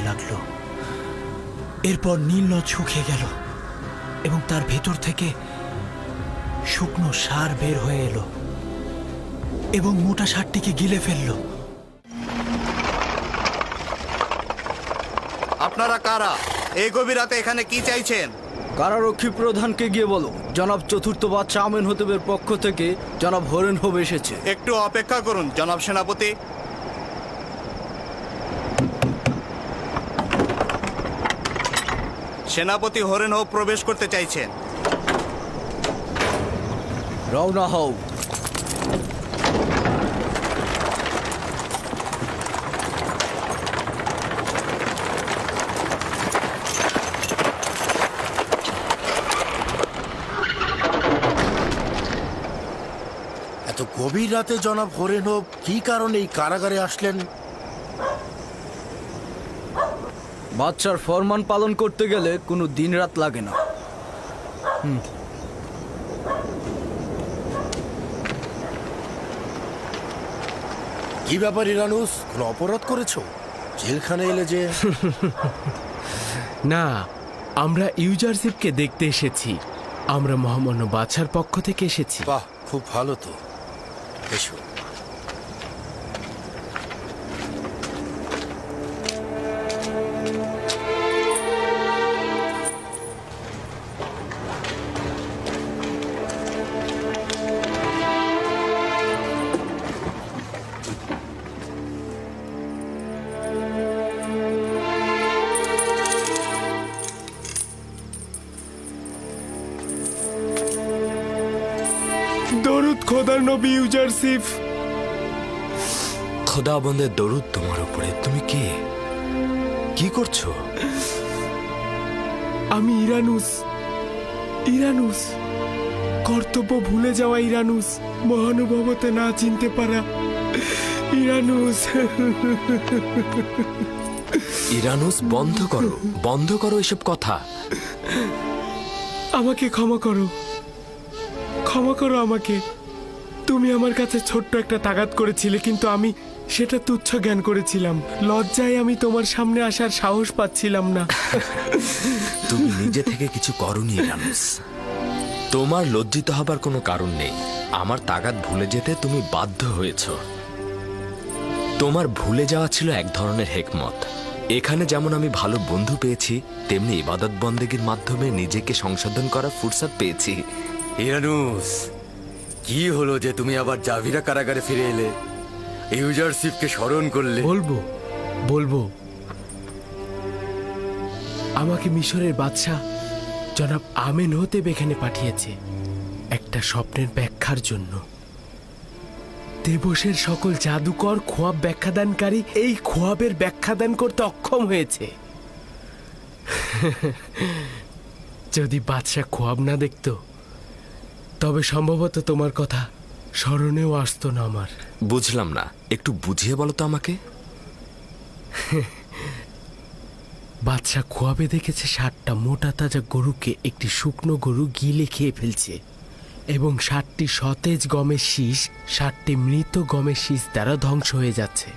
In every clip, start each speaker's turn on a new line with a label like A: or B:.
A: লাগলো। এরপর নীল নদ শুকিয়ে গেল এবং তার ভেতর থেকে শুকনো সার বের হয়ে এলো এবং মোটা সারটিকে গিলে ফেলল।
B: আপনারা কারা? এই গভীর রাতে এখানে কি চাইছেন?
C: কারারক্ষী প্রধানকে গিয়ে বলো জনাব চতুর্থ বাদশাহ আমেনহতেবের পক্ষ থেকে জনাব হরেনহোব এসেছে।
B: একটু অপেক্ষা করুন জনাব সেনাপতি। সেনাপতি হরেনহোব প্রবেশ করতে চাইছেন।
C: রওনা হও।
D: এত গভীর রাতে জনাব হরেনহোব কি কারণে এই কারাগারে আসলেন?
C: বাদশার ফরমান পালন করতে গেলে কোনো দিন রাত লাগে না।
D: কি ব্যাপার ইরানুস, কোনো অপরাধ করেছো? জেলখানে এলে যে?
E: না, আমরা ইউজারশিপকে দেখতে এসেছি। আমরা মহামান্য বাদশার পক্ষ থেকে এসেছি।
D: বাহ, খুব ভালো তো। এসো।
E: দরুদ খোদার নবী ইউজারশিপ।
F: খোদাবন্দের দরুদ তোমার উপরে। তুমি কে? কি করছো?
E: আমি ইরানুস। ইরানুস, কর্তব্য ভুলে যাওয়া ইরানুস, মহানুভবতে না চিনতে পারা ইরানুস।
F: ইরানুস, বন্ধ করো, বন্ধ করো এসব কথা।
E: আমাকে ক্ষমা করো, ক্ষমা করো আমাকে। তুমি আমার কাছে ছোট্ট একটা তাগাদ করেছিলে, কিন্তু আমি সেটা তুচ্ছ জ্ঞান করেছিলাম। লজ্জায় আমি তোমার সামনে আসার সাহস পাচ্ছিলাম না।
F: তুমি নিজে থেকে কিছু করনি ইরানুস। তোমার লজ্জিত হবার কোনো কারণ নেই। আমার তাগাদ ভুলে যেতে তুমি বাধ্য হয়েছ। তোমার ভুলে যাওয়া ছিল এক ধরনের হেকমত। এখানে যেমন আমি ভালো বন্ধু পেয়েছি, তেমনি ইবাদত বন্দেগীর মাধ্যমে নিজেকে সংশোধন করার ফুরসত পেয়েছি।
G: ইরানুস, কি হলো যে তুমি আবার জাভিরা কারাগারে ফিরে এলে? ইউজারশিপকে স্মরণ করলে?
E: বলবো বলবো আমাকে মিশরের বাদশাহ জনাব আমেনহতেব এখানে পাঠিয়েছে একটা স্বপ্নের ব্যাখ্যার জন্য। দেবসের সকল জাদুকর খোয়াব ব্যাখ্যাদানকারী এই খোয়াবের ব্যাখ্যাদান করতে অক্ষম হয়েছে। যদি বাদশাহ খোয়াব না দেখতো, তবে সম্ভবত তোমার কথা স্মরণেও আসতো না আমার।
F: বুঝলাম না, একটু বুঝিয়ে বলো তো আমাকে।
E: বাদশাহ খোয়াবে দেখেছে 60টা মোটা তাজা গরুকে একটি শুকনো গরু গিলে খেয়ে ফেলছে এবং 60টি সতেজ গমের শীষ 60টি মৃত গমের শীষ দ্বারা ধ্বংস হয়ে যাচ্ছে।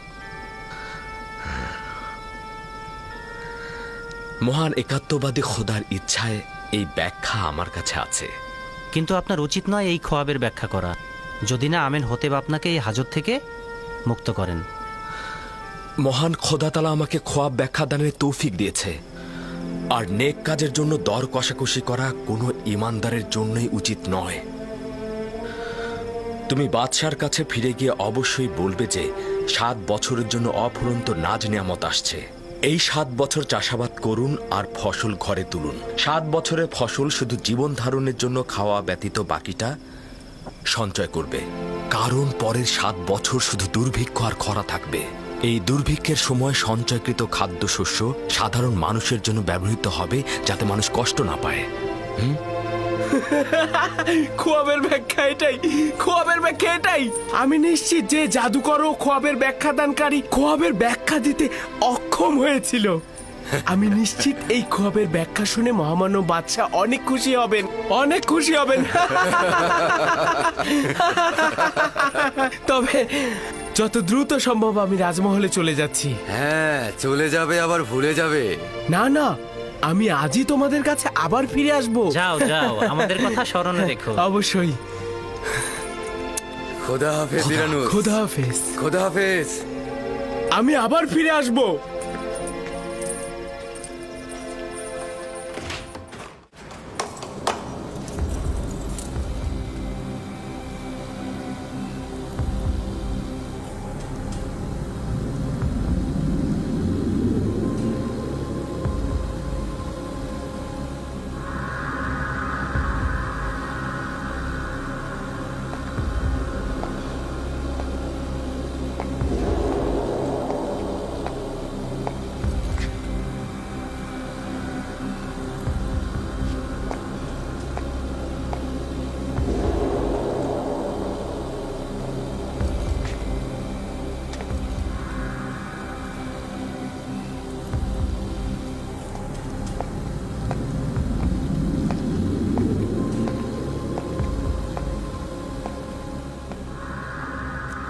F: মহান একাত্মবাদী খোদার ইচ্ছায় এই ব্যাখ্যা আমার কাছে আছে।
H: কিন্তু আপনার উচিত নয় এই খোয়াবের ব্যাখ্যা করা, যদি না আমেনহতেব আপনাকে এই হাজত থেকে মুক্ত করেন।
F: মহান খোদাতালা আমাকে খোয়াব ব্যাখ্যা দানের তৌফিক দিয়েছে, আর নেক কাজের জন্য দর কষাকষি করা কোনো ইমানদারের জন্যই উচিত নয়। তুমি বাদশার কাছে ফিরে গিয়ে অবশ্যই বলবে যে 7 বছরের জন্য অফুরন্ত নাজ নিয়ামত আসছে। এই 7 বছর চাষাবাদ করুন আর ফসল ঘরে তুলুন। 7 বছরের ফসল শুধু জীবন ধারণের জন্য খাওয়া ব্যতীত বাকিটা সঞ্চয় করবে, কারণ পরের 7 বছর শুধু দুর্ভিক্ষ আর খরা থাকবে। এই দুর্ভিক্ষের সময় সঞ্চয়কৃত খাদ্যশস্য সাধারণ মানুষের জন্য ব্যবহৃত হবে, যাতে মানুষ কষ্ট না পায়।
E: খোয়াবের ব্যাখ্যা এটাই, খোয়াবের ব্যাখ্যা এটাই। আমি নিশ্চিত যে জাদুকর ও খোয়াবের ব্যাখ্যাদানকারী খোয়াবের ব্যাখ্যা দিতে অক্ষম হয়েছিল। আমি নিশ্চিত এই খোয়াবের ব্যাখ্যা শুনে মহামান্য বাদশাহ অনেক খুশি হবেন, অনেক খুশি হবেন। তবে যত দ্রুত সম্ভব আমি রাজমহলে চলে যাচ্ছি।
G: হ্যাঁ, চলে যাবে আবার ভুলে যাবে।
E: না না, আমি আজই তোমাদের কাছে আবার ফিরে আসব।
H: যাও যাও, আমাদের কথা স্মরণে রেখো।
E: অবশ্যই।
G: খোদা হাফেজ ইরানুস।
E: খোদা হাফেজ।
G: খোদা হাফেজ।
E: আমি আবার ফিরে আসব।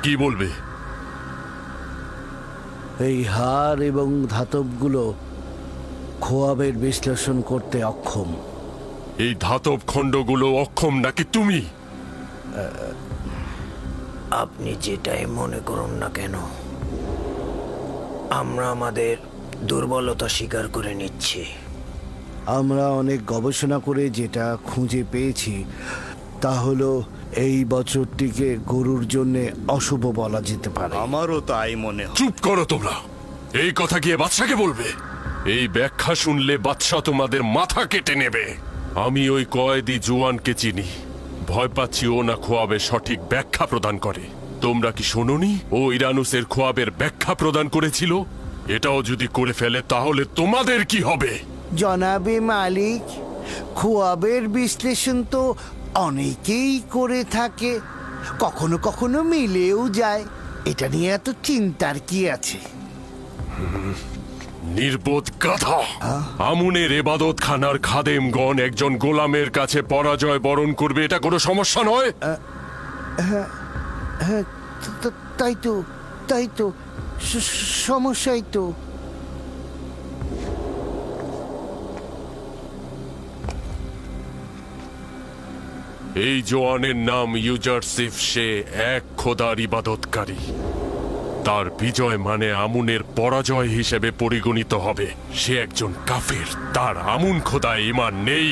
I: কি বলবে?
D: এই হার এবং ধাতবগুলো খোয়াবের বিশ্লেষণ করতে অক্ষম।
I: এই ধাতব খণ্ডগুলো অক্ষম নাকি তুমি?
A: আপনি যেটাই মনে করুন না কেন, আমরা আমাদের দুর্বলতা স্বীকার করে নিচ্ছি।
D: আমরা অনেক গবেষণা করে যেটা খুঁজে পেয়েছি তা হলো এই বছরটিকে গরুর জন্য অশুভ বলা যেতে পারে।
B: আমারও তাই মনে হয়।
I: চুপ করো তোমরা। এই কথা গিয়ে বাদশাকে বলবে। এই ব্যাখ্যা শুনলে বাদশা তোমাদের মাথা কেটে নেবে। আমি ওই কয়েদি জোয়ানকে চিনি। ভয় পাচ্ছি ও না খোয়াবের সঠিক ব্যাখ্যা প্রদান করে। তোমরা কি শোনোনি ও ইরানুসের খোয়াবের ব্যাখ্যা প্রদান করেছিল? এটাও যদি করে ফেলে তাহলে তোমাদের কি হবে?
D: জনাবে মালিক, খোয়াবের বিশ্লেষণ তো অনেকেই করে থাকে, কখনো কখনো মিলেও যায়। এটা নিয়ে এত চিন্তার কি আছে?
I: নির্বোধ গাধা! আমুনের এবাদত খানার খাদেমগণ একজন গোলামের কাছে পরাজয় বরণ করবে, এটা কোনো সমস্যা নয়।
D: হ্যাঁ, তাই তো সমস্যাই তো।
I: এই জোয়ানের নাম ইউজারসিফ। সে এক খোদার ইবাদতকারী। তার বিজয় মানে আমুনের পরাজয় হিসেবে পরিগণিত হবে। সে একজন কাফির। তার আমুন খোদায় ঈমান নেই।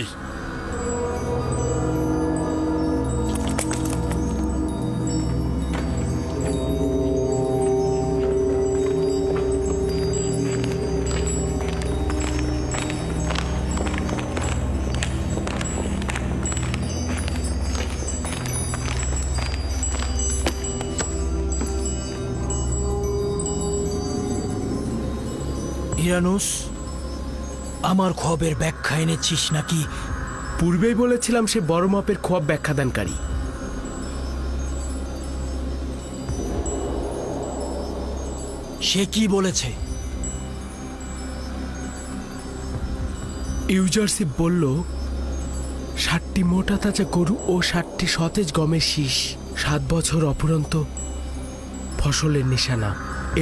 A: ইরানুস, আমার খোয়াবের ব্যাখ্যা এনেছিস নাকি?
E: পূর্বেই বলেছিলাম সে বড় মাপের খোয়াব ব্যাখ্যাদানকারী।
A: সে কি বলেছে?
E: ইউজারশিপ বলল 60টি মোটা তাজা গরু ও 60টি সতেজ গমের শীষ 7 বছর অপুরন্ত ফসলের নিশানা,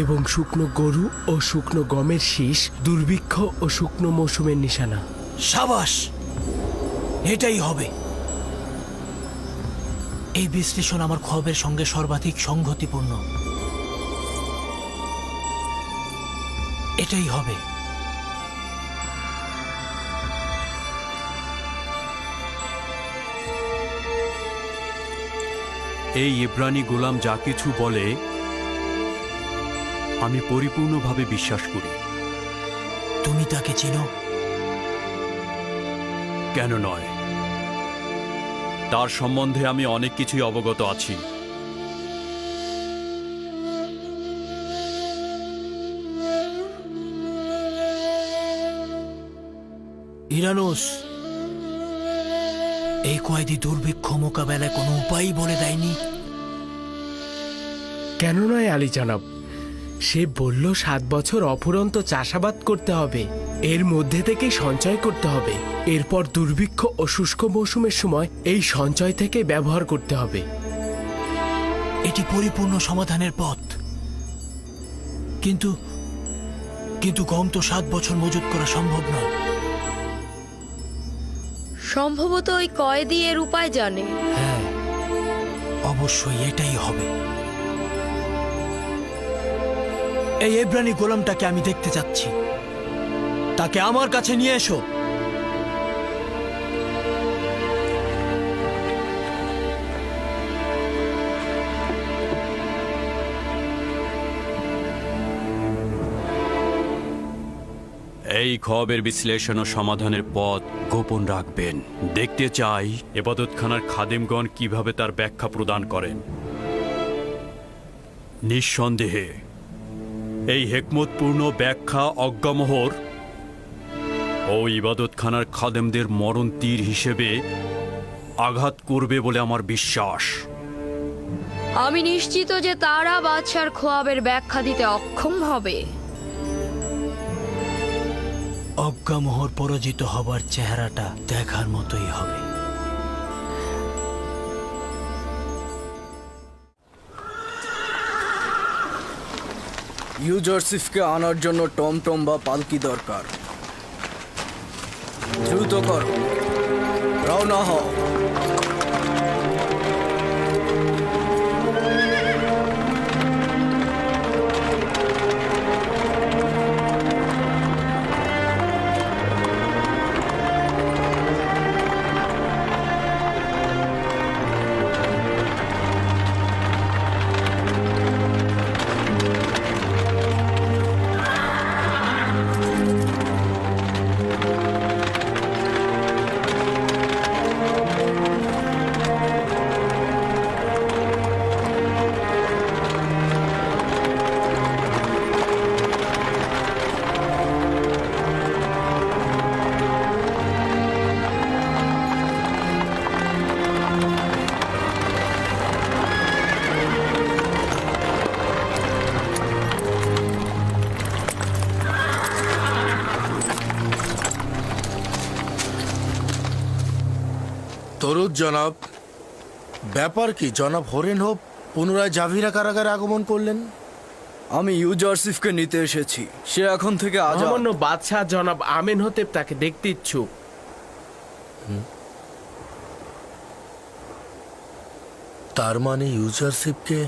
E: এবং শুকনো গরু ও শুকনো গমের শীষ দুর্ভিক্ষ ও শুকনো মৌসুমের নিশানা।
A: সাবাস, এটাই হবে। এই বিশ্লেষণ আমার খোয়াবের সঙ্গে সর্বাধিক সংগতিপূর্ণ। এটাই হবে।
J: এই ইব্রানি গোলাম যা কিছু বলে আমি পরিপূর্ণভাবে বিশ্বাস করি।
A: তুমি তাকে চিনো?
J: কেন নয়, তার সম্বন্ধে আমি অনেক কিছুই অবগত আছি।
A: ইরানুস, এই কয়েদি দুর্ভিক্ষ মোকাবেলায় কোনো উপায় বলে দেয়নি?
E: কেন নয় আলী জনাব, সে বলল 7 বছর অফুরন্ত চাষাবাদ করতে হবে, এর মধ্যে থেকে সঞ্চয় করতে হবে, এরপর দুর্ভিক্ষ ও শুষ্ক মৌসুমের সময় এই সঞ্চয় থেকে ব্যবহার করতে হবে।
A: এটি পরিপূর্ণ সমাধানের পথ, কিন্তু কিন্তু গম তো 7 বছর মজুত করা সম্ভব নয়।
K: সম্ভবত ওই কয়েদি এর উপায় জানে।
A: হ্যাঁ, অবশ্যই এটাই হবে। এই এব্রানি গোলামটাকে আমি দেখতে চাচ্ছি, তাকে আমার কাছে নিয়ে এসো।
J: এই খোয়াবের বিশ্লেষণ ও সমাধানের পথ গোপন রাখবেন। দেখতে চাই এবাদতখানার খাদেমগণ কিভাবে তার ব্যাখ্যা প্রদান করেন। নিঃসন্দেহে এই হেকমতপূর্ণ ব্যাখ্যা অজ্ঞামোহর ও ইবাদতখানার খাদেমদের মরণ তীর হিসেবে আঘাত করবে বলে আমার বিশ্বাস।
K: আমি নিশ্চিত যে তারা বাদশার খোয়াবের ব্যাখ্যা দিতে অক্ষম হবে।
A: অজ্ঞামোহর পরাজিত হবার চেহারাটা দেখার মতোই হবে।
C: ইউজারসিফকে আনার জন্য টমটম বা পালকি দরকার। দ্রুত করো, রওনা হও।
L: তরুদ জনাব, ব্যাপার কি? জনাব হরেন হোপ পুনরায় জাভিরা কারাগারে আগমন করলেন।
C: আমি ইউজারসিফকে নিতে এসেছি। সে এখন থেকে আজাদ।
E: সামান্য বাদশাহ জনাব আমেনহোতেব তাকে দেখতে ইচ্ছুক।
L: তার মানে ইউজারশিপকে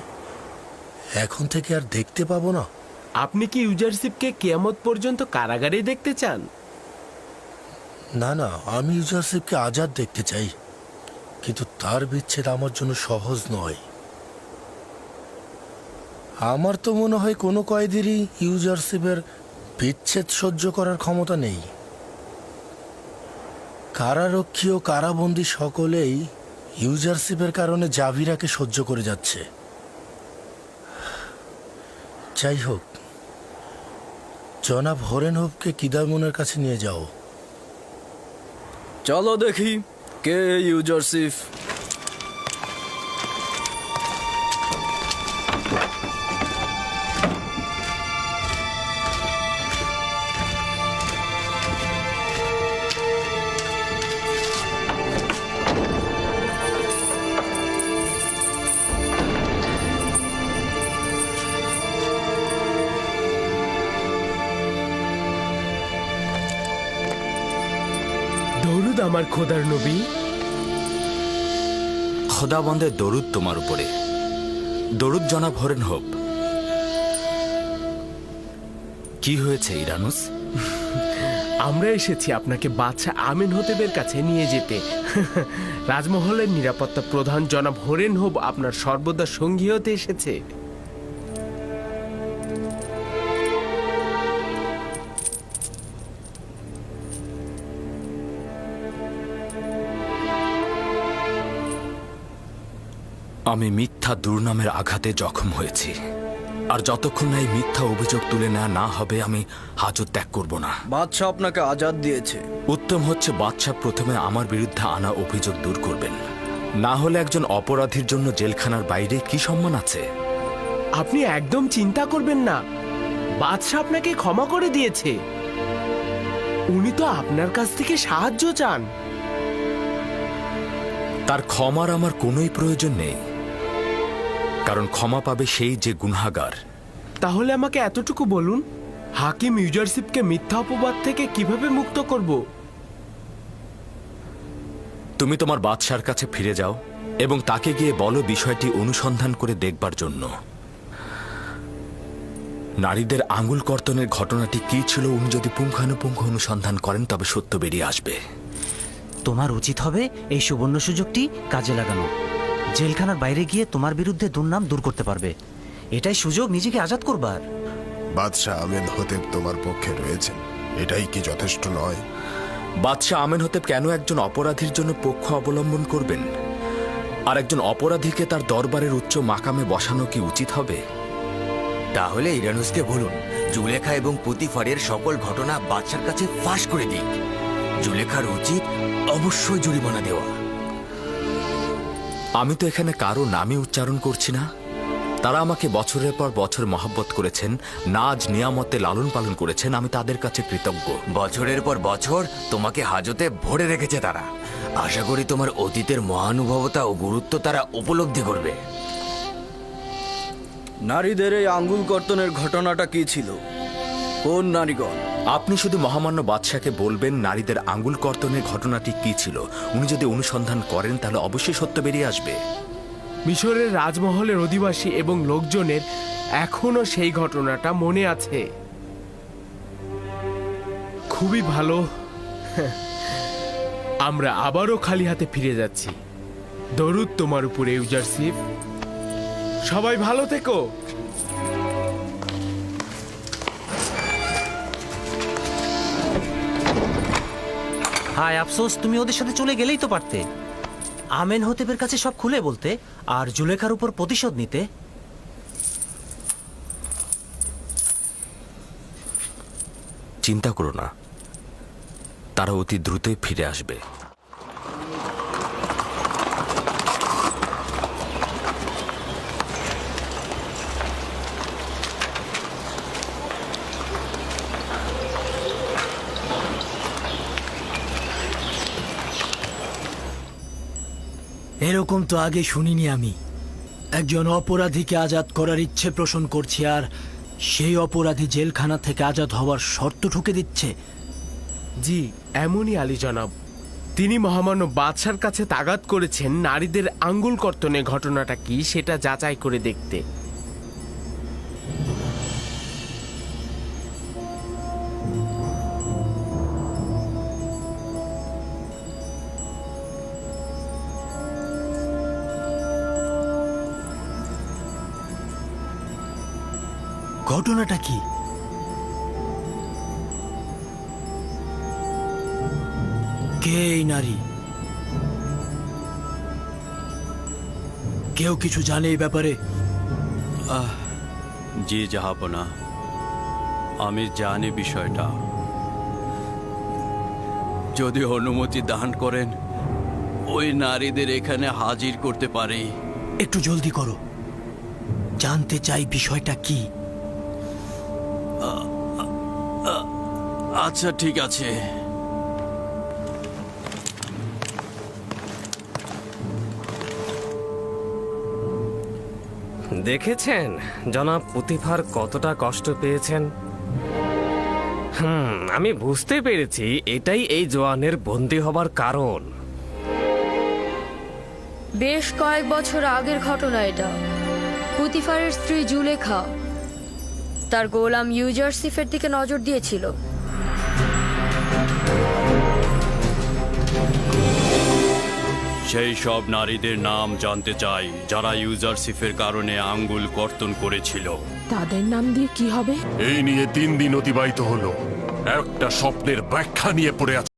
L: এখন থেকে আর দেখতে পাবো না?
E: আপনি কি ইউজারশিপকে কিয়ামত পর্যন্ত কারাগারেই দেখতে চান?
L: না না, আমি ইউজারশিপকে আজাদ দেখতে চাই, কিন্তু তার বিচ্ছেদ আমার জন্য সহজ নয়। আমার তো মনে হয় কোনো কয়েদিরই ইউজারশিপের বিচ্ছেদ সহ্য করার ক্ষমতা নেই। কারারক্ষী ও কারাবন্দী সকলেই ইউজারশিপের কারণে জাভিরাকে সহ্য করে যাচ্ছে। যাই হোক, জনাব হরেনহোপকে কিদামনের কাছে নিয়ে যাও।
C: চলো দেখি কে ইউজারসিফ।
E: দরুদ আমার খোদার নবী।
F: খোদাবন্দের দরুদ তোমার উপরে। দরুদ জনাব হরেন হোপ। কি হয়েছে ইরানুস?
E: আমরা এসেছি আপনাকে বাদশাহ আমেনহোতেবের কাছে নিয়ে যেতে। রাজমহলের নিরাপত্তা প্রধান জনাব হরেন হোপ আপনার সর্বদা সঙ্গী হতে এসেছে।
F: আমি মিথ্যা দুর্নামের আঘাতে জখম হয়েছি, আর যতক্ষণ না এই মিথ্যা অভিযোগ তুলে নেওয়া না হবে আমি হাজত ত্যাগ করব না।
C: বাদশাহ আপনাকে আজাদ দিয়েছে।
F: উত্তম হচ্ছে বাদশাহ প্রথমে আমার বিরুদ্ধে আনা অভিযোগ দূর করবেন, না হলে একজন অপরাধীর জন্য জেলখানার বাইরে কি সম্মান আছে?
E: আপনি একদম চিন্তা করবেন না, বাদশাহ আপনাকে ক্ষমা করে দিয়েছে। উনি তো আপনার কাছ থেকে সাহায্য চান।
F: তার ক্ষমার আমার কোনোই প্রয়োজন নেই, কারণ ক্ষমা পাবে সেই যে গুনাহগার।
E: তাহলে আমাকে এতটুকু বলুন, হাকিম ইউজারশিপকে মিথ্যা অপবাদ থেকে কিভাবে মুক্ত করব?
F: তুমি তোমার বাদশার কাছে ফিরে যাও এবং তাকে গিয়ে বলো বিষয়টি অনুসন্ধান করে দেখবার জন্য। নারীদের আঙুল কর্তনের ঘটনাটি কি ছিল উনি যদি পুঙ্খানুপুঙ্খ অনুসন্ধান করেন তবে সত্য বেরিয়ে আসবে।
H: তোমার উচিত হবে এই সুবর্ণ সুযোগটি কাজে লাগানো। জেলখানার বাইরে গিয়ে তোমার বিরুদ্ধে দুর্নাম দূর করতে পারবে। এটাই সুযোগ নিজেকে আজাদ করবার।
L: বাদশাহ আমেনহোতেব তোমার পক্ষে রয়েছেন, এটাই কি যথেষ্ট নয়?
F: বাদশাহ আমেনহোতেব কেন একজন অপরাধীর জন্য পক্ষ অবলম্বন করবেন? আর একজন অপরাধীকে তার দরবারের উচ্চ মাকামে বসানো কি উচিত হবে?
G: তাহলে ইরানুসকে বলুন জুলেখা এবং পুতিফারের সকল ঘটনা বাদশার কাছে ফাঁস করে দিক। জুলেখার উচিত অবশ্যই জরিমানা দেওয়া।
F: আমি তো এখানে কারো নামে উচ্চারণ করছি না। তারা আমাকে বছরের পর বছর মহব্বত করেছেন, নাজ নিয়ামতে লালন পালন করেছেন। আমি তাদের কাছে কৃতজ্ঞ।
G: বছরের পর বছর তোমাকে হাজতে ভরে রেখেছে তারা। আশা করি তোমার অতীতের মহানুভবতা ও গুরুত্ব তারা উপলব্ধি করবে।
C: নারীদের এই আঙ্গুল কর্তনের ঘটনাটা কি ছিল? কোন নারীগণ?
F: আপনি শুধু মহামান্য বাদশাকে বলবেন নারীদের আঙ্গুল কর্তনের ঘটনাটি কি ছিল। উনি যদি অনুসন্ধান করেন তাহলে অবশ্যই সত্য বেরিয়ে আসবে।
E: মিশরের রাজমহলের অধিবাসী এবং লোকজনের এখনো সেই ঘটনাটা মনে আছে। খুবই ভালো। আমরা আবারও খালি হাতে ফিরে যাচ্ছি। দরুদ তোমার উপরে ইউজারশিপ। সবাই ভালো থেকো।
H: হায় আফসোস, তুমি ওদের সাথে চলে গেলেই তো পারতে। আমেনহোতেবের কাছে সব খুলে বলতে আর জুলেখার উপর প্রতিশোধ নিতে।
F: চিন্তা করো না, তারা অতি দ্রুতই ফিরে আসবে।
A: এরকম তো আগে শুনিনি আমি। একজন অপরাধীকে আজাদ করার ইচ্ছে পোষণ করছি আর সেই অপরাধী জেলখানা থেকে আজাদ হওয়ার শর্ত ঠুকে দিচ্ছে।
E: জি, এমনই আলী জনাব। তিনি মহামান্য বাদশার কাছে তাগাদ করেছেন নারীদের আঙ্গুল কর্তনের ঘটনাটা কি সেটা যাচাই করে দেখতে।
A: ঘটনাটা কি? কে এই নারী? কেউ কিছু জানে এই ব্যাপারে?
J: জি জাহাপনা, আমি জানি বিষয়টা। যদি অনুমতি দান করেন ওই নারীদের এখানে হাজির করতে পারি।
A: একটু জলদি করো, জানতে চাই বিষয়টা কি।
J: আচ্ছা ঠিক আছে।
M: দেখেছেন জনাব পুতিফার কতটা কষ্ট পেয়েছেন? আমি বুঝতে পেরেছি এটাই এই জোয়ানের বন্দী হবার কারণ।
K: বেশ কয়েক বছর আগের ঘটনা এটা। পুতিফারের স্ত্রী জুলেখা তার গোলাম ইউজারশিফের দিকে নজর দিয়েছিল।
J: সেই সব নারীদের নাম জানতে চাই যারা ইউজারশিপের কারণে আঙ্গুল কর্তন করেছিল।
N: তাদের নাম দিয়ে কি হবে?
I: এই নিয়ে 3 দিন অতিবাহিত হলো, একটা স্বপ্নের ব্যাখ্যা নিয়ে পড়ে আছে।